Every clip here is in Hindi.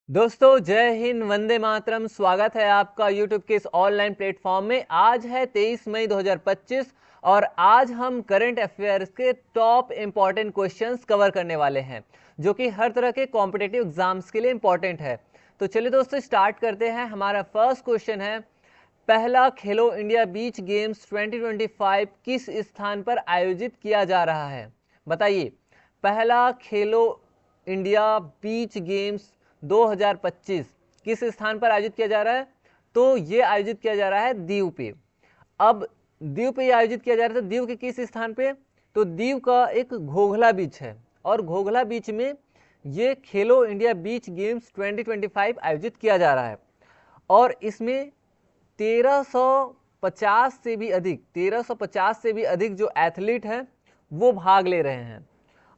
दोस्तों जय हिंद, वंदे मातरम। स्वागत है आपका यूट्यूब के इस ऑनलाइन प्लेटफॉर्म में। आज है 23 मई 2025 और आज हम करंट अफेयर्स के टॉप इंपॉर्टेंट क्वेश्चंस कवर करने वाले हैं जो कि हर तरह के कॉम्पिटिटिव एग्जाम्स के लिए इंपॉर्टेंट है। तो चलिए दोस्तों स्टार्ट करते हैं। हमारा फर्स्ट क्वेश्चन है, पहला खेलो इंडिया बीच गेम्स 2025 किस स्थान पर आयोजित किया जा रहा है? बताइए, पहला खेलो इंडिया बीच गेम्स 2025 किस स्थान पर आयोजित किया जा रहा है? तो ये आयोजित किया जा रहा है दीव पे। अब दीव पे आयोजित किया जा रहा है, तो दीव के किस स्थान पे? तो दीव का एक घोघला बीच है और घोघला बीच में ये खेलो इंडिया बीच गेम्स 2025 आयोजित किया जा रहा है और इसमें 1350 से भी अधिक जो एथलीट हैं वो भाग ले रहे हैं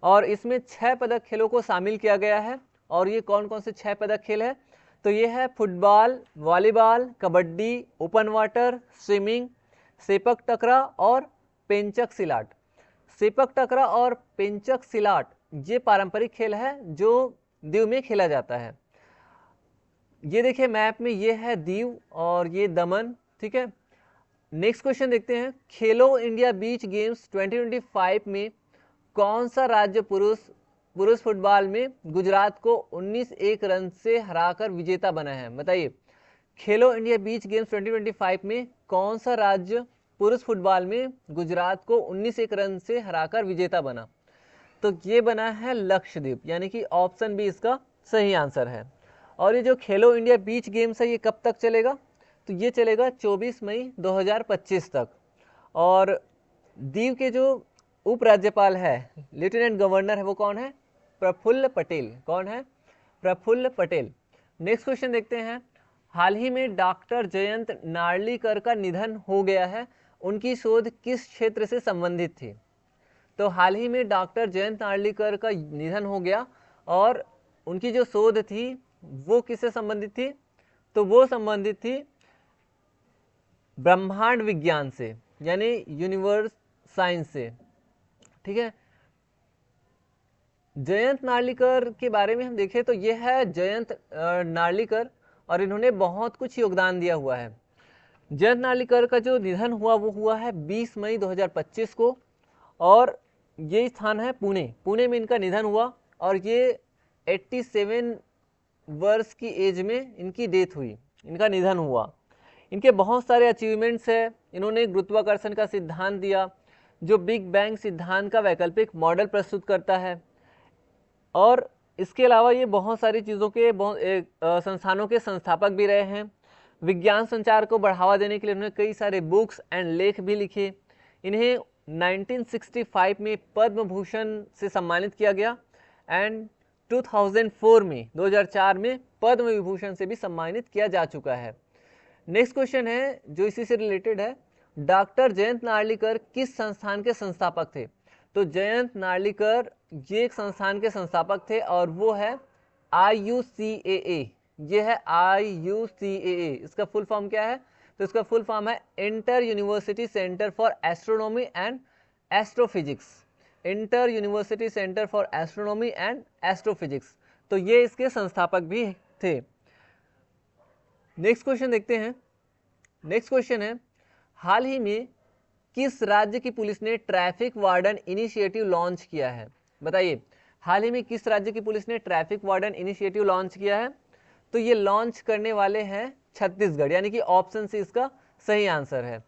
और इसमें 6 पदक खेलों को शामिल किया गया है। और ये कौन कौन से 6 पदक खेल है? तो ये है football, volleyball, kabaddi, open water, swimming, sepak टकरा और पेंचक सिलाट। सेपक टकरा और पेंचक सिलाट ये पारंपरिक खेल है जो दीव में खेला जाता है। ये देखिए मैप में, ये है दीव और ये दमन, ठीक है। नेक्स्ट क्वेश्चन देखते हैं, खेलो इंडिया बीच गेम्स 2025 में कौन सा राज्य पुरुष फुटबॉल में गुजरात को 19-1 रन से हराकर विजेता बना है? बताइए, खेलो इंडिया बीच गेम्स 2025 में कौन सा राज्य पुरुष फुटबॉल में गुजरात को 19-1 रन से हराकर विजेता बना? तो ये बना है लक्षद्वीप, यानी कि ऑप्शन बी इसका सही आंसर है। और ये जो खेलो इंडिया बीच गेम्स है ये कब तक चलेगा? तो ये चलेगा 24 मई 2025 तक। और दीव के जो उपराज्यपाल है, लेफ्टिनेंट गवर्नर है, वो कौन है? प्रफुल्ल पटेल। कौन है? प्रफुल्ल पटेल। नेक्स्ट क्वेश्चन देखते हैं, हाल ही में डॉक्टर जयंत नार्लिकर का निधन हो गया है, उनकी शोध किस क्षेत्र से संबंधित थी? तो हाल ही में डॉक्टर जयंत नार्लिकर का निधन हो गया और उनकी जो शोध थी वो किससे संबंधित थी? तो वो संबंधित थी ब्रह्मांड विज्ञान से, यानी यूनिवर्स साइंस से, ठीक है। जयंत नार्लिकर के बारे में हम देखें तो ये है जयंत नार्लिकर और इन्होंने बहुत कुछ योगदान दिया हुआ है। जयंत नार्लिकर का जो निधन हुआ वो हुआ है 20 मई 2025 को और ये स्थान है पुणे में इनका निधन हुआ और ये 87 वर्ष की एज में इनकी डेथ हुई, इनका निधन हुआ। इनके बहुत सारे अचीवमेंट्स है। इन्होंने गुरुत्वाकर्षण का सिद्धांत दिया जो बिग बैंग सिद्धांत का वैकल्पिक मॉडल प्रस्तुत करता है और इसके अलावा ये बहुत सारी चीज़ों के संस्थानों के संस्थापक भी रहे हैं। विज्ञान संचार को बढ़ावा देने के लिए उन्होंने कई सारे बुक्स एंड लेख भी लिखे। इन्हें 1965 में पद्म भूषण से सम्मानित किया गया एंड 2004 में पद्म विभूषण से भी सम्मानित किया जा चुका है। नेक्स्ट क्वेश्चन है जो इसी से रिलेटेड है, डॉक्टर जयंत नार्लिकर किस संस्थान के संस्थापक थे? तो जयंत नार्लिकर ये एक संस्थान के संस्थापक थे और वो है IUCAA। ये है IUCAA। इसका फुल फॉर्म क्या है? तो इसका फुल फॉर्म है inter university centre for astronomy and astrophysics. Inter university centre for astronomy and astrophysics. तो ये इसके संस्थापक भी थे। नेक्स्ट क्वेश्चन देखते हैं। नेक्स्ट क्वेश्चन है, हाल ही में किस राज्य की पुलिस ने ट्रैफिक वार्डन इनिशिएटिव लॉन्च किया है? बताइए, हाल ही में किस राज्य की पुलिस ने ट्रैफिक वार्डन इनिशिएटिव लॉन्च किया है? तो ये लॉन्च करने वाले हैं छत्तीसगढ़, यानी कि ऑप्शन सी इसका सही आंसर है।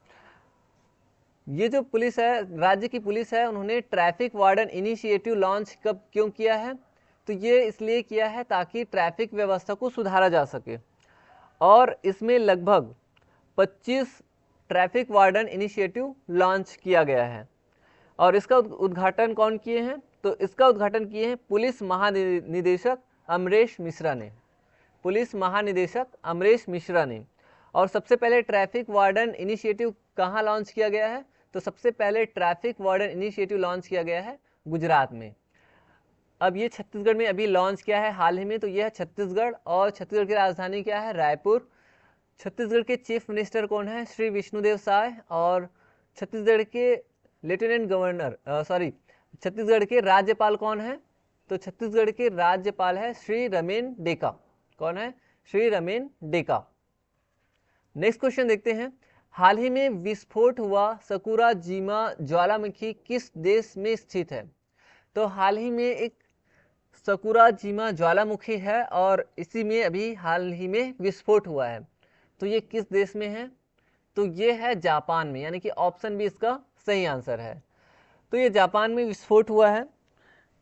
ये जो पुलिस है, राज्य की पुलिस है, उन्होंने ट्रैफिक वार्डन इनिशिएटिव लॉन्च कब क्यों किया है? तो ये इसलिए किया है ताकि ट्रैफिक व्यवस्था को सुधारा जा सके और इसमें लगभग 25 ट्रैफिक वार्डन इनिशिएटिव लॉन्च किया गया है और इसका उद्घाटन कौन किए हैं? तो इसका उद्घाटन किए हैं पुलिस महानिदेशक अमरेश मिश्रा ने। पुलिस महानिदेशक अमरेश मिश्रा ने। और सबसे पहले ट्रैफिक वार्डन इनिशिएटिव कहाँ लॉन्च किया गया है? तो सबसे पहले ट्रैफिक वार्डन इनिशिएटिव लॉन्च किया गया है गुजरात में। अब ये छत्तीसगढ़ में अभी लॉन्च किया है हाल ही में, तो यह है छत्तीसगढ़ और छत्तीसगढ़ की राजधानी क्या है? रायपुर। छत्तीसगढ़ के चीफ मिनिस्टर कौन है? श्री विष्णुदेव साय। और छत्तीसगढ़ के छत्तीसगढ़ के राज्यपाल कौन है? तो छत्तीसगढ़ के राज्यपाल है श्री रमेन डेका। कौन है? श्री रमेन डेका। नेक्स्ट क्वेश्चन देखते हैं, हाल ही में विस्फोट हुआ सकुराजिमा ज्वालामुखी किस देश में स्थित है? तो हाल ही में एक सकुराजिमा ज्वालामुखी है और इसी में अभी हाल ही में विस्फोट हुआ है। तो ये किस देश में है? तो ये है जापान में, यानी कि ऑप्शन बी इसका सही आंसर है। तो ये जापान में विस्फोट हुआ है,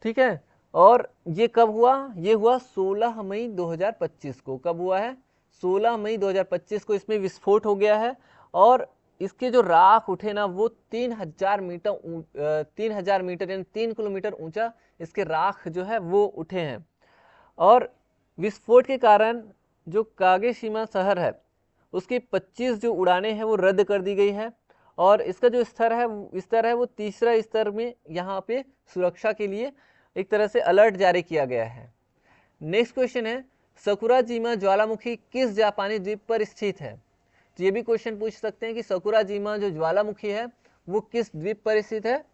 ठीक है। और ये कब हुआ? ये हुआ 16 मई 2025 को। कब हुआ है? 16 मई 2025 को इसमें विस्फोट हो गया है और इसके जो राख उठे ना वो 3000 मीटर यानी 3 किलोमीटर ऊंचा इसके राख जो है वो उठे हैं। और विस्फोट के कारण जो कागेशिमा शहर है उसकी 25 जो उड़ानें हैं वो रद्द कर दी गई है और इसका जो स्तर है वो तीसरा स्तर में यहाँ पे सुरक्षा के लिए एक तरह से अलर्ट जारी किया गया है। नेक्स्ट क्वेश्चन है, सकुराजिमा ज्वालामुखी किस जापानी द्वीप पर स्थित है? तो ये भी क्वेश्चन पूछ सकते हैं कि सकुराजिमा जो ज्वालामुखी है वो किस द्वीप पर स्थित है?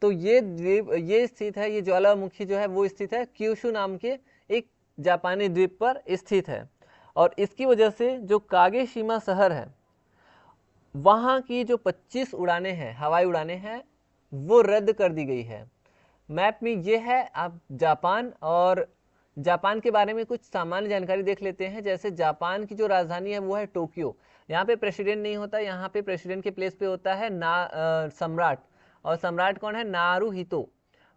तो ये स्थित है, ये ज्वालामुखी जो है वो स्थित है क्यूशु नाम के एक जापानी द्वीप पर स्थित है और इसकी वजह से जो कागेशिमा शहर है वहाँ की जो 25 उड़ानें हैं, हवाई उड़ानें हैं, वो रद्द कर दी गई है। मैप में ये है आप जापान, और जापान के बारे में कुछ सामान्य जानकारी देख लेते हैं। जैसे जापान की जो राजधानी है वो है टोक्यो। यहाँ पे प्रेसिडेंट नहीं होता, यहाँ पे प्रेसिडेंट के प्लेस पे होता है सम्राट, और सम्राट कौन है? नारुहितो।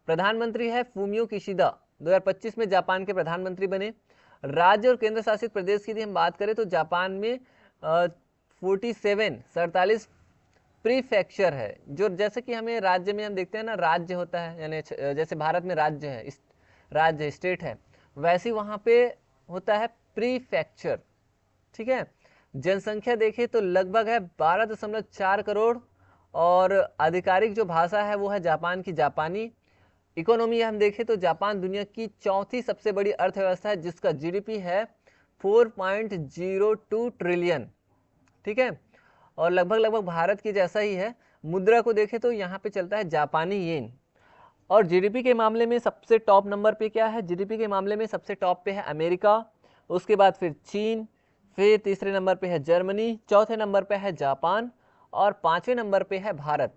प्रधानमंत्री है फूमियो किशिदा, 2025 में जापान के प्रधानमंत्री बने। राज्य और केंद्र शासित प्रदेश की यदि हम बात करें तो जापान में 47 प्रीफेक्चर है। जो जैसे कि हमें राज्य में हम देखते हैं ना, राज्य होता है, यानी जैसे भारत में राज्य है, राज्य स्टेट है, वैसे वहाँ पे होता है प्रीफेक्चर, ठीक है। जनसंख्या देखें तो लगभग है 12.4 करोड़ और आधिकारिक जो भाषा है वो है जापान की जापानी। इकोनॉमी हम देखें तो जापान दुनिया की चौथी सबसे बड़ी अर्थव्यवस्था है जिसका जीडीपी है 4.02 ट्रिलियन, ठीक है, और लगभग भारत की जैसा ही है। मुद्रा को देखें तो यहाँ पे चलता है जापानी येन। और जीडीपी के मामले में सबसे टॉप नंबर पे क्या है? जीडीपी के मामले में सबसे टॉप पे है अमेरिका, उसके बाद फिर चीन, फिर तीसरे नंबर पे है जर्मनी, चौथे नंबर पे है जापान और पाँचवें नंबर पे है भारत।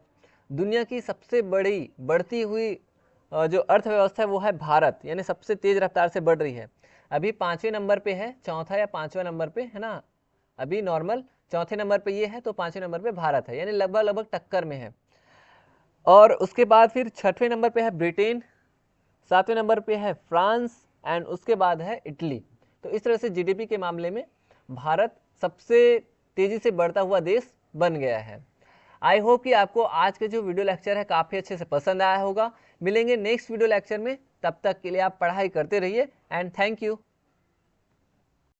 दुनिया की सबसे बढ़ती हुई जो अर्थव्यवस्था है वो है भारत, यानी सबसे तेज रफ्तार से बढ़ रही है। अभी 5वें नंबर पे है, चौथा या 5वां नंबर पे है ना, अभी नॉर्मल चौथे नंबर पे ये है तो 5वें नंबर पे भारत है, यानी लगभग टक्कर में है। और उसके बाद फिर 6वें नंबर पे है ब्रिटेन, 7वें नंबर पे है फ्रांस एंड उसके बाद है इटली। तो इस तरह से जीडीपी के मामले में भारत सबसे तेजी से बढ़ता हुआ देश बन गया है। आई होप कि आपको आज के जो वीडियो लेक्चर है काफ़ी अच्छे से पसंद आया होगा। मिलेंगे नेक्स्ट वीडियो लेक्चर में, तब तक के लिए आप पढ़ाई करते रहिए एंड थैंक यू।